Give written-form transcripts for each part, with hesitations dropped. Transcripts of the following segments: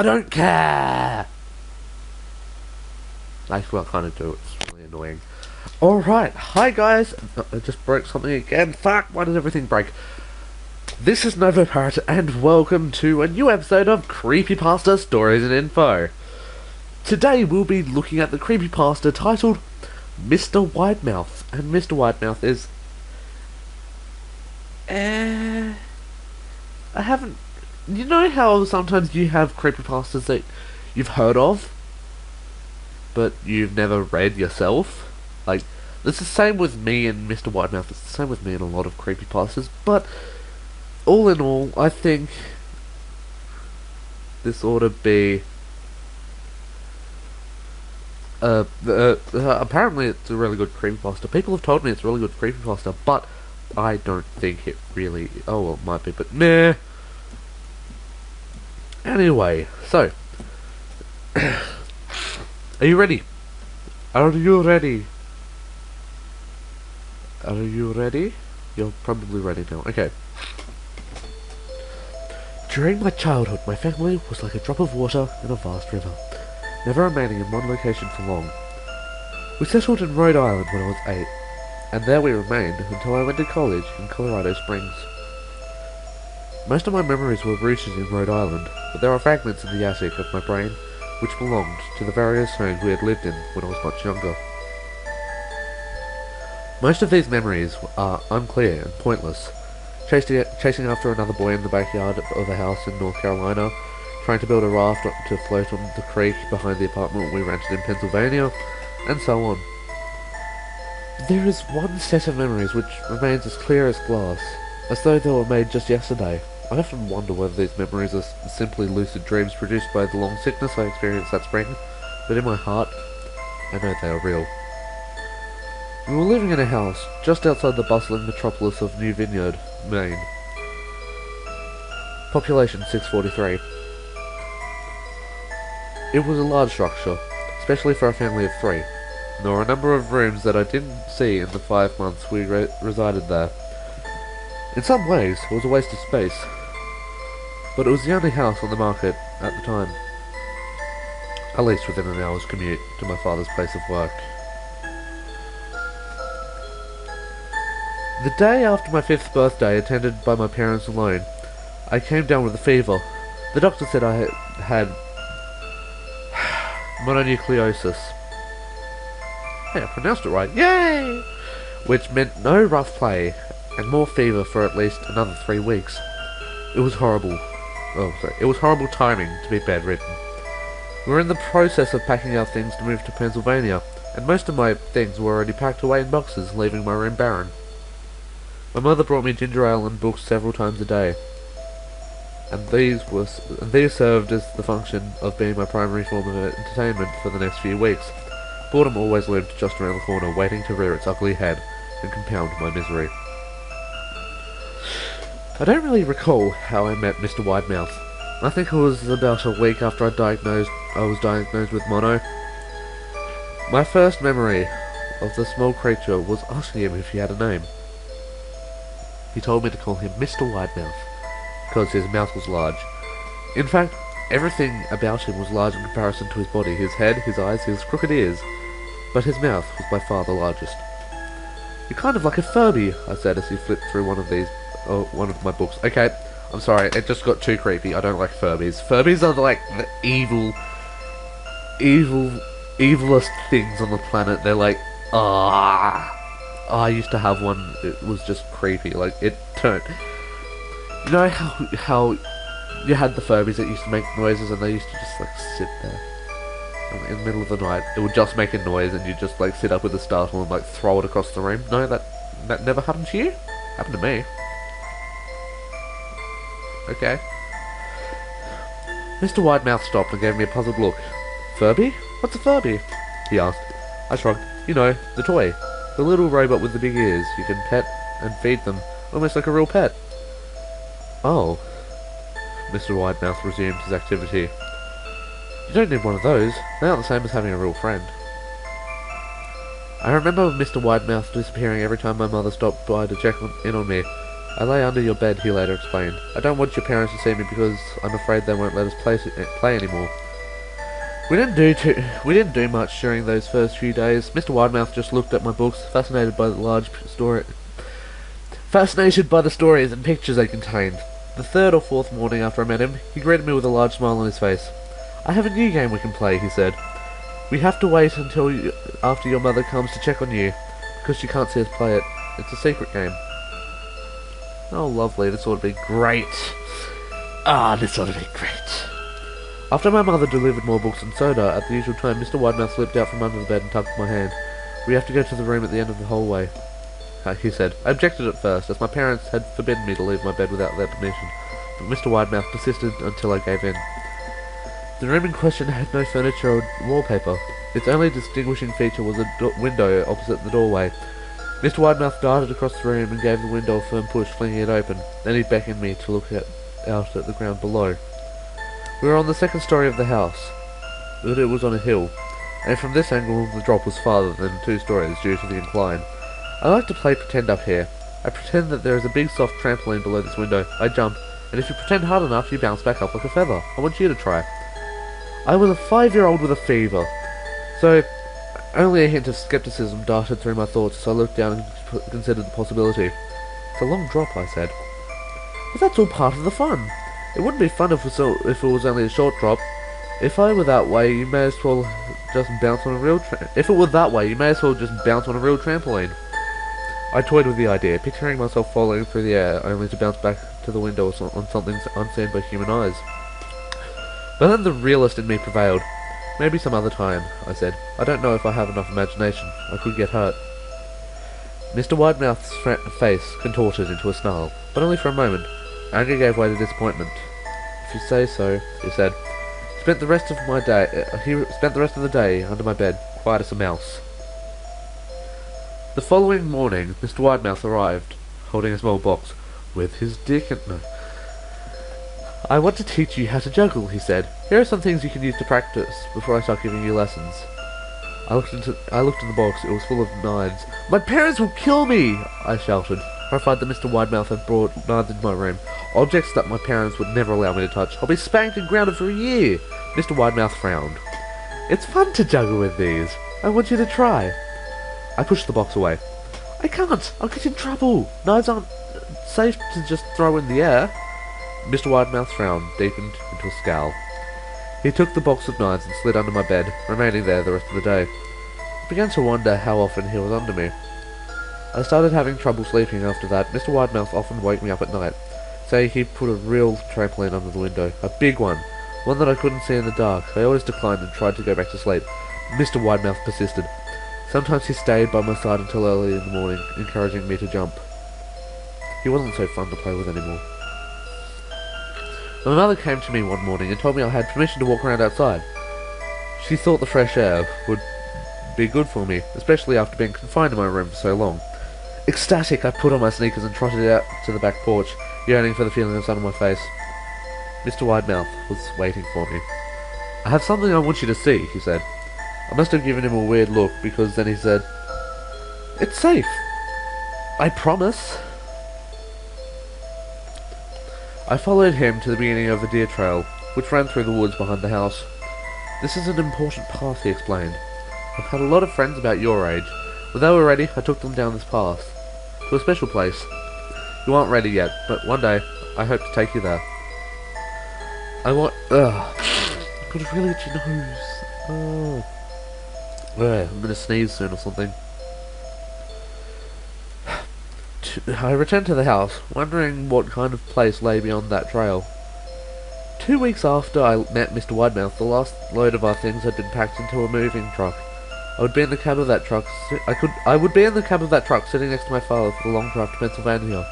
I don't care! Actually, I kind of do. It's really annoying. Alright, hi guys. I just broke something again. Fuck, why does everything break? This is Novopart, and welcome to a new episode of Creepypasta Stories and Info. Today we'll be looking at the creepypasta titled Mr. Widemouth. And Mr. Widemouth is... I haven't... You know how sometimes you have creepypastas that you've heard of, but you've never read yourself? Like, it's the same with me and Mr. Widemouth. It's the same with me and a lot of creepypastas, but all in all, I think this ought to be... apparently it's a really good creepypasta. People have told me it's a really good creepypasta, but I don't think it really... Oh, well, it might be, but meh. Anyway, so... Are you ready? Are you ready? Are you ready? You're probably ready now. Okay. During my childhood, my family was like a drop of water in a vast river, never remaining in one location for long. We settled in Rhode Island when I was 8, and there we remained until I went to college in Colorado Springs. Most of my memories were rooted in Rhode Island, but there are fragments in the attic of my brain which belonged to the various homes we had lived in when I was much younger. Most of these memories are unclear and pointless. Chasing after another boy in the backyard of a house in North Carolina, trying to build a raft to float on the creek behind the apartment we rented in Pennsylvania, and so on. There is one set of memories which remains as clear as glass, as though they were made just yesterday. I often wonder whether these memories are simply lucid dreams produced by the long sickness I experienced that spring, but in my heart, I know they are real. We were living in a house just outside the bustling metropolis of New Vineyard, Maine. Population 643. It was a large structure, especially for a family of 3. There were a number of rooms that I didn't see in the 5 months we resided there. In some ways, it was a waste of space, but it was the only house on the market at the time, at least within an hour's commute to my father's place of work. The day after my 5th birthday, attended by my parents alone, I came down with a fever. The doctor said I had mononucleosis. Hey, I pronounced it right. Yay! Which meant no rough play, and more fever for at least another 3 weeks. It was horrible. Oh, sorry. It was horrible timing to be bedridden. We were in the process of packing our things to move to Pennsylvania, and most of my things were already packed away in boxes, leaving my room barren. My mother brought me ginger ale and books several times a day, and these served as the function of being my primary form of entertainment for the next few weeks. Boredom always lived just around the corner, waiting to rear its ugly head and compound my misery. I don't really recall how I met Mr. Widemouth. I think it was about a week after I was diagnosed with mono. My first memory of the small creature was asking him if he had a name. He told me to call him Mr. Widemouth, because his mouth was large. In fact, everything about him was large in comparison to his body, his head, his eyes, his crooked ears, but his mouth was by far the largest. "You're kind of like a Furby," I said as he flipped through one of my books. Okay, I'm sorry, it just got too creepy. I don't like Furbies. Furbies are like the evilest things on the planet. They're like, I used to have one. It was just creepy. Like, it turned... You know how you had the Furbies that used to make noises and they used to just, like, sit there in the middle of the night? It would just make a noise and you'd just, like, sit up with a startle and, like, throw it across the room. No, that never happened to you? Happened to me. Okay. Mr. Widemouth stopped and gave me a puzzled look. "Furby? What's a Furby?" he asked. I shrugged. "You know, the toy. The little robot with the big ears. You can pet and feed them, almost like a real pet." "Oh." Mr. Widemouth resumed his activity. "You don't need one of those. They aren't the same as having a real friend." I remember Mr. Widemouth disappearing every time my mother stopped by to check in on me. I lay under your bed, he later explained. I don't want your parents to see me because I'm afraid they won't let us play anymore. We didn't do much during those first few days. Mr. Widemouth just looked at my books, fascinated by the stories and pictures they contained. The third or fourth morning after I met him, he greeted me with a large smile on his face. I have a new game we can play, he said. We have to wait until after your mother comes to check on you, because she can't see us play it. It's a secret game. Oh, lovely. This ought to be great. This ought to be great. After my mother delivered more books and soda at the usual time, Mr. Widemouth slipped out from under the bed and tugged my hand. We have to go to the room at the end of the hallway, he said. I objected at first, as my parents had forbidden me to leave my bed without their permission, but Mr. Widemouth persisted until I gave in. The room in question had no furniture or wallpaper. Its only distinguishing feature was a window opposite the doorway. Mr. Widemouth darted across the room and gave the window a firm push, flinging it open. Then he beckoned me to look out at the ground below. We were on the second story of the house, but it was on a hill, and from this angle the drop was farther than 2 stories due to the incline. I like to play pretend up here. I pretend that there is a big soft trampoline below this window. I jump, and if you pretend hard enough, you bounce back up like a feather. I want you to try. I was a 5-year-old with a fever, so only a hint of skepticism darted through my thoughts as I looked down and considered the possibility. It's a long drop, I said. But that's all part of the fun. It wouldn't be fun if it was only a short drop. If I were that way, you may as well just bounce on a real trampoline. I toyed with the idea, picturing myself falling through the air, only to bounce back to the window on something unseen by human eyes. But then the realist in me prevailed. Maybe some other time, I said. I don't know if I have enough imagination. I could get hurt. Mr. Widemouth's face contorted into a snarl, but only for a moment. Anger gave way to disappointment. If you say so, he said. He spent the rest of the day under my bed, quiet as a mouse. The following morning, Mr. Widemouth arrived, holding a small box, with his dick in it. I want to teach you how to juggle, he said. Here are some things you can use to practice, before I start giving you lessons. I looked in the box. It was full of knives. My parents will kill me! I shouted, horrified that Mr. Widemouth had brought knives into my room. Objects that my parents would never allow me to touch. I'll be spanked and grounded for a year. Mr. Widemouth frowned. It's fun to juggle with these. I want you to try. I pushed the box away. I can't. I'll get in trouble. Knives aren't safe to just throw in the air. Mr. Widemouth frowned, deepened into a scowl. He took the box of knives and slid under my bed, remaining there the rest of the day. I began to wonder how often he was under me. I started having trouble sleeping after that. Mr. Widemouth often woke me up at night, saying he put a real trampoline under the window. A big one that I couldn't see in the dark. I always declined and tried to go back to sleep. Mr. Widemouth persisted. Sometimes he stayed by my side until early in the morning, encouraging me to jump. He wasn't so fun to play with anymore. My mother came to me one morning and told me I had permission to walk around outside. She thought the fresh air would be good for me, especially after being confined in my room for so long. Ecstatic, I put on my sneakers and trotted out to the back porch, yearning for the feeling of sun on my face. Mr. Widemouth was waiting for me. I have something I want you to see, he said. I must have given him a weird look, because then he said, It's safe. I promise. I followed him to the beginning of the deer trail, which ran through the woods behind the house. This is an important path, he explained. I've had a lot of friends about your age. When they were ready, I took them down this path, to a special place. You aren't ready yet, but one day, I hope to take you there. I've got a really itchy nose. I'm gonna sneeze soon or something. I returned to the house, wondering what kind of place lay beyond that trail. 2 weeks after I met Mr. Widemouth, the last load of our things had been packed into a moving truck. I would be in the cab of that truck. Sitting next to my father for the long drive to Pennsylvania.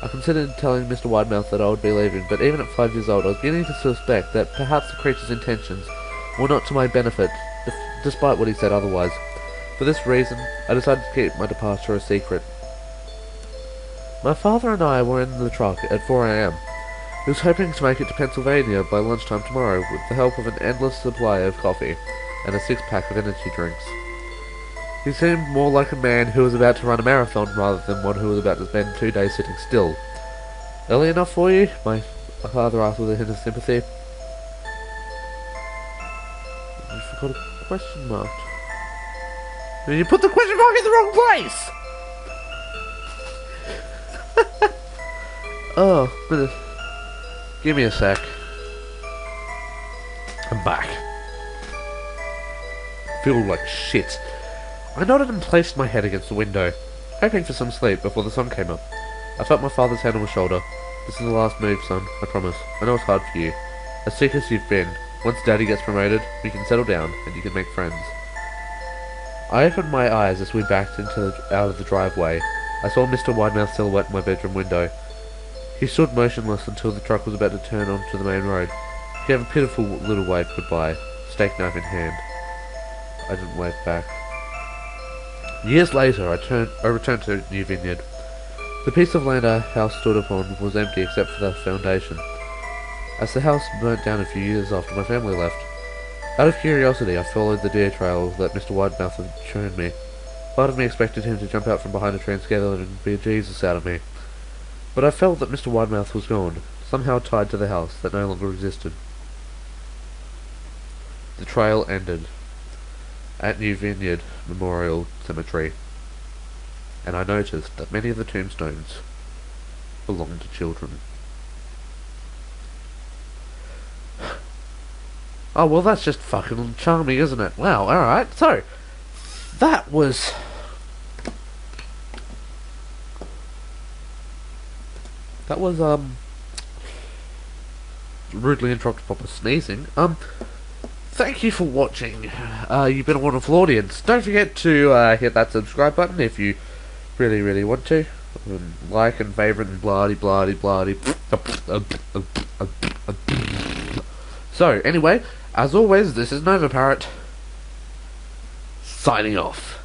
I considered telling Mr. Widemouth that I would be leaving, but even at 5 years old, I was beginning to suspect that perhaps the creature's intentions were not to my benefit, despite what he said otherwise. For this reason, I decided to keep my departure a secret. My father and I were in the truck at 4 a.m. He was hoping to make it to Pennsylvania by lunchtime tomorrow with the help of an endless supply of coffee and a 6-pack of energy drinks. He seemed more like a man who was about to run a marathon rather than one who was about to spend 2 days sitting still. Early enough for you? My father asked with a hint of sympathy. You forgot a question mark. You put the question mark in the wrong place! Oh, give me a sec. I'm back. Feel like shit. I nodded and placed my head against the window, hoping for some sleep before the sun came up. I felt my father's hand on my shoulder. This is the last move, son, I promise. I know it's hard for you. As sick as you've been, once Daddy gets promoted, we can settle down, and you can make friends. I opened my eyes as we backed out of the driveway. I saw Mr. Widemouth's silhouette in my bedroom window. He stood motionless until the truck was about to turn onto the main road. He gave a pitiful little wave goodbye, steak knife in hand. I didn't wave back. Years later, I returned to New Vineyard. The piece of land our house stood upon was empty except for the foundation, as the house burnt down a few years after my family left. Out of curiosity, I followed the deer trail that Mr. Widemouth had shown me. Part of me expected him to jump out from behind a tree and scare and be a Jesus out of me. But I felt that Mr. Widemouth was gone, somehow tied to the house that no longer existed. The trail ended at New Vineyard Memorial Cemetery, and I noticed that many of the tombstones belonged to children. Oh, well, that's just fucking charming, isn't it? Wow, alright, so, that was... rudely interrupted by sneezing. Thank you for watching. You've been a wonderful audience. Don't forget to hit that subscribe button if you really, really want to. Like and favourite and blah-de-blah-de-blah-de. So, anyway, as always, this is Nova Parrot, signing off.